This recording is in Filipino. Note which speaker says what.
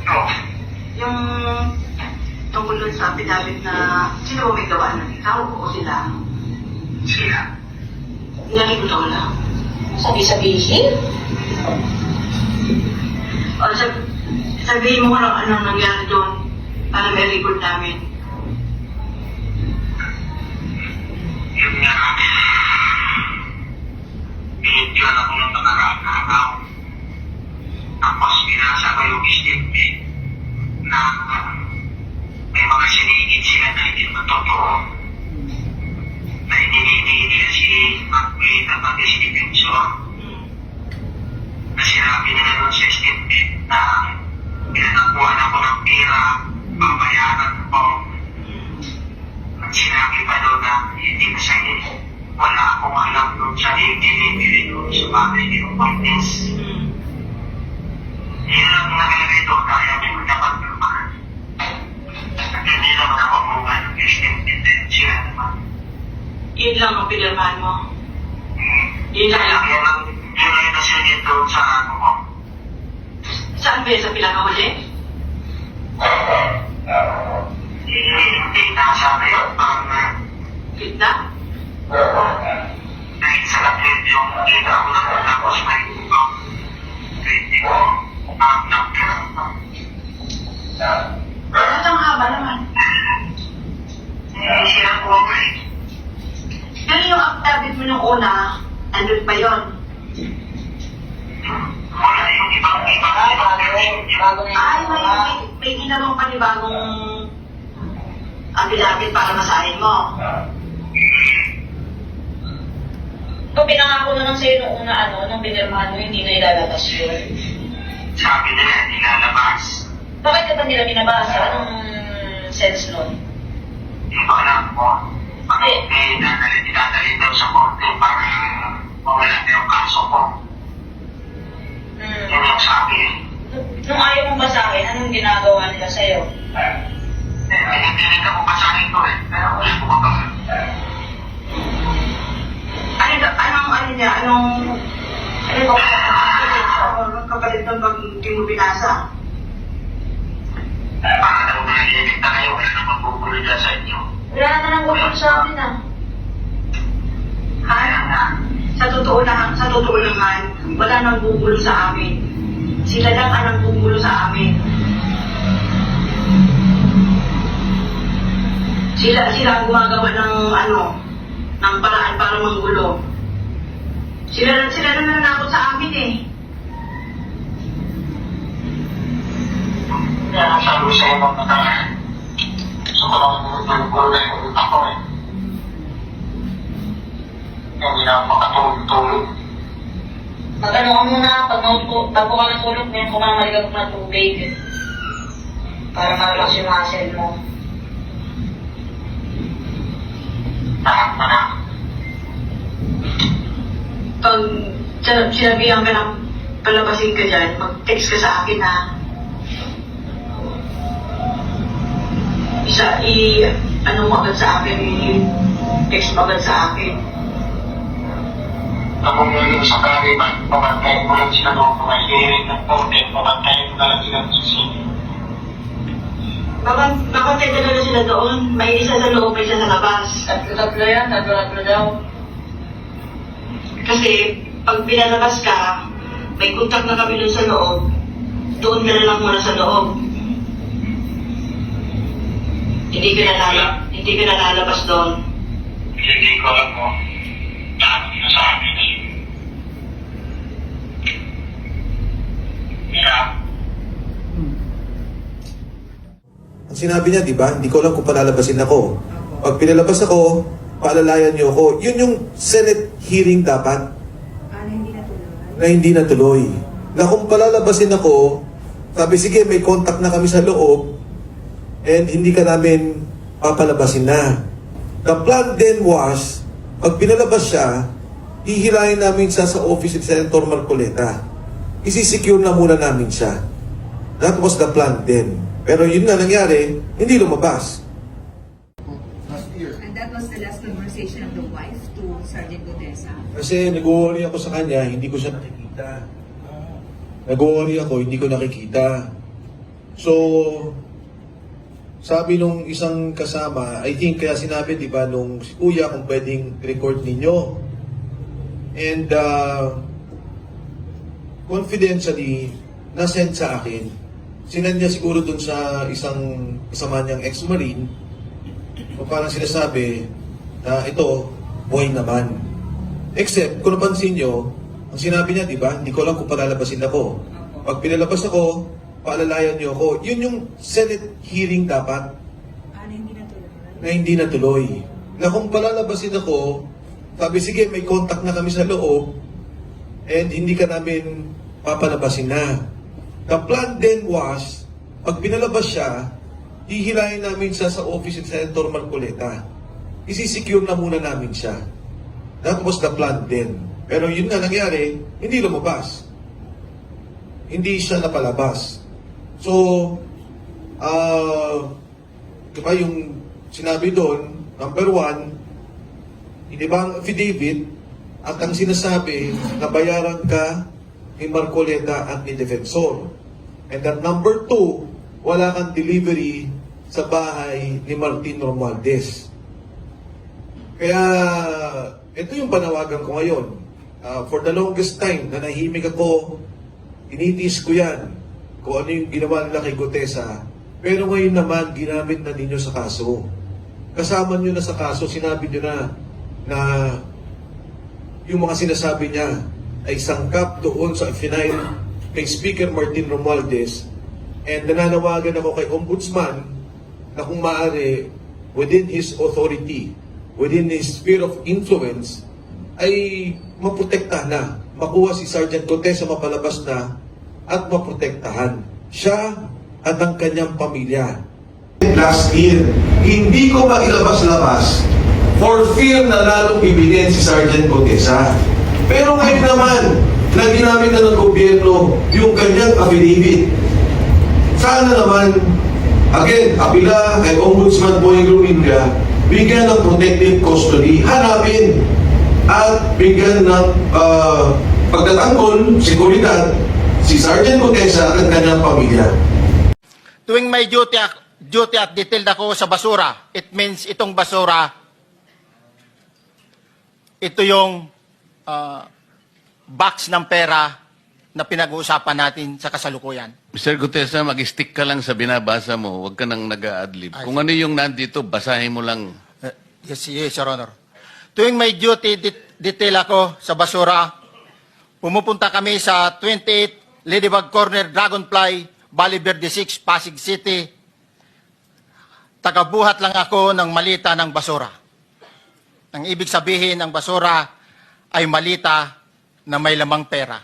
Speaker 1: Oo.
Speaker 2: Yung tungkol dun sa pinabit na sino ba may gawa na ikaw o sila?
Speaker 1: Sila.
Speaker 2: Narinig ko lang.
Speaker 3: Sabi-sabihin?
Speaker 2: O sabihin mo kung anong nangyari doon para may record namin.
Speaker 1: Yun nga. Binigyan ako ng nakaraan araw. Tapos binasa ko yung statement na may mga sinigit sila na hindi matotoo. Na ininigit nila si Macbeth at pati si Defensor. Na sinabi nila doon sa statement na pinanakuhan ako ng pera, babayaran ko. At sinabi pa doon na hindi na sa'yo, wala akong alam doon sa dinibili doon sa bagay ni Martes. Yun ang nakalagay doon kaya may dapat naman. At hindi naman ako mga ng statement din sila naman.
Speaker 2: Yun lang ang pinirmahan mo. Yun lang.
Speaker 1: Yun ang nasilip doon sa ano ko.
Speaker 2: Saan ba yun sa pinakahuli?
Speaker 1: Hindi nasa yun pang
Speaker 2: Gitna?
Speaker 1: dahil sa kapit yung kita ko lang tapos may ibang 20 ko
Speaker 2: Ang haba naman.
Speaker 1: hindi sila ko
Speaker 2: Pero yung affidavit mo nung una, andun pa yun.
Speaker 1: wala yung ibang
Speaker 3: Bago na
Speaker 2: Ay,
Speaker 3: yun.
Speaker 2: may ginawang panibagong affidavit para masahin mo.
Speaker 3: Ito, pinangako na lang sa'yo nung una, nung pinirmahan mo, hindi na ilalabas yun.
Speaker 1: sabi nila nilalabas.
Speaker 3: Bakit ka ba nila binabasa? Anong sense nun?
Speaker 1: Hindi ko alam mo. Dinadalhin daw sa korte para mawala na yung kaso ko. Yun yung sabi.
Speaker 3: Nung ayaw mong basahin, anong ginagawa nila sa'yo?
Speaker 1: Pinipilit ako basahin ko eh. Pero wala ko mabasa.
Speaker 2: Ano ba kapalit ng pag hindi mo binasa?
Speaker 1: Para daw nahihimik na kayo, wala namang bubuloy na sa inyo.
Speaker 3: Wala naman ang gusto sa amin
Speaker 2: Sa totoo naman, wala nang bubulo sa amin. Sila lang ang nangbubulo sa amin. Sila ang gumagawa ng paraan para manggulo. Sila na nanakot sa amin eh.
Speaker 1: Kaya sabi sa ibang nakaraan. So parang gulo na yung utak ko eh. Hindi na makatulog-tulog.
Speaker 3: Mag-ano ka muna, bago ka natulog, ngayon kumamaligang na tubig. Para malakas yung muscle mo.
Speaker 1: Lahat na na.
Speaker 2: Pag sinabihan ka ng palabasin ka dyan, mag-text ka sa akin ha. Ano mo agad sa akin, text mo agad sa akin.
Speaker 1: Kung ngayon sa kariban, pamantayin mo lang sila doon kung may hearing ng korte, pamantayin mo na lang sila ng isip.
Speaker 2: Bakit talaga sila doon? May isa sa loob, may isa sa labas.
Speaker 3: Tatlo yan, tatlo daw.
Speaker 2: Kasi pag pinalabas ka, may kontak na kami doon sa loob, doon ka na lang muna sa loob. Hindi ka na lalabas doon.
Speaker 1: Hindi ko alam mo. Lahat na sa amin eh. Yeah.
Speaker 4: Ang sinabi niya, di ba, hindi ko alam kung palalabasin ako. Pag pinalabas ako, paalalayan niyo ako. Yun yung Senate hearing dapat. Na hindi natuloy. Na kung palalabasin ako, sabi, sige, may contact na kami sa loob, and hindi ka namin papalabasin na. The plan then was, pag pinalabas siya, hihilahin namin siya sa office ni Senator Marcoleta. Isisecure na muna namin siya. That was the plan then. Pero yun na nangyari, hindi lumabas.
Speaker 5: And that was the last conversation of the wife to Sergeant Godesa.
Speaker 4: Kasi nag-worry ako sa kanya, hindi ko siya nakikita. Nag-worry ako, hindi ko nakikita. So, sabi nung isang kasama, I think kaya sinabi, di ba, nung si Kuya kung pwedeng record ninyo. And confidentially, nasend sa akin. Sinend niya siguro dun sa isang kasama niyang ex-marine. O parang sinasabi na ito, boy naman. Except, kung napansin nyo, ang sinabi niya, di ba, hindi ko alam kung palalabasin ako. Pag pinalabas ako, paalalayan niyo ako. Yun yung Senate hearing dapat na hindi natuloy. Na kung palalabasin ako, sabi, sige, may contact na kami sa loob and hindi ka namin papalabasin na. The plan then was, pag pinalabas siya, hihilahin namin siya sa office ni Senator Marcoleta. Isisecure na muna namin siya. That was the plan then. Pero yun nga nangyari, hindi lumabas. Hindi siya napalabas. So, di ba yung sinabi doon, number one, hindi ba ang affidavit at ang sinasabi na bayaran ka ni Marcoleta at ni Defensor. And that number two, wala kang delivery sa bahay ni Martin Romualdez. Kaya, ito yung panawagan ko ngayon. For the longest time, nanahimik ako, tinitis ko yan, kung ano yung ginawa nila kay Gutesa. Pero ngayon naman, ginamit na ninyo sa kaso. Kasama nyo na sa kaso, sinabi nyo na yung mga sinasabi niya ay sangkap doon sa final kay Speaker Martin Romualdez. And nananawagan ako kay Ombudsman na kung maaari, within his authority, within his sphere of influence, ay maprotektahan na. Makuha si Sergeant Gutesa, mapalabas na at maprotektahan siya at ang kanyang pamilya. Last year, hindi ko mailabas-labas for fear na lalong bibigyan si Sergeant Gutesa. Pero ngayon naman, na ginamit na ng gobyerno yung kanyang affidavit. Sana naman, again, apila kay Ombudsman Boying Lumindra, bigyan ng protective custody, hanapin at bigyan ng pagtatanggol, seguridad, si Sergeant Gutesa at kanyang pamilya.
Speaker 6: Tuwing may duty at detailed ako sa basura, it means itong basura, ito yung box ng pera na pinag-uusapan natin sa kasalukuyan.
Speaker 7: Mr. Gutesa, mag-stick ka lang sa binabasa mo. Huwag ka nang nag-a-adlib. Kung ano yung nandito, basahin mo lang.
Speaker 6: Yes, Your Honor. Tuwing may duty detail ako sa basura, pumupunta kami sa 28 Ladybug Corner, Dragonfly, Valley Verde 6, Pasig City. Tagabuhat lang ako ng malita ng basura. Ang ibig sabihin ng basura ay malita na may lamang pera.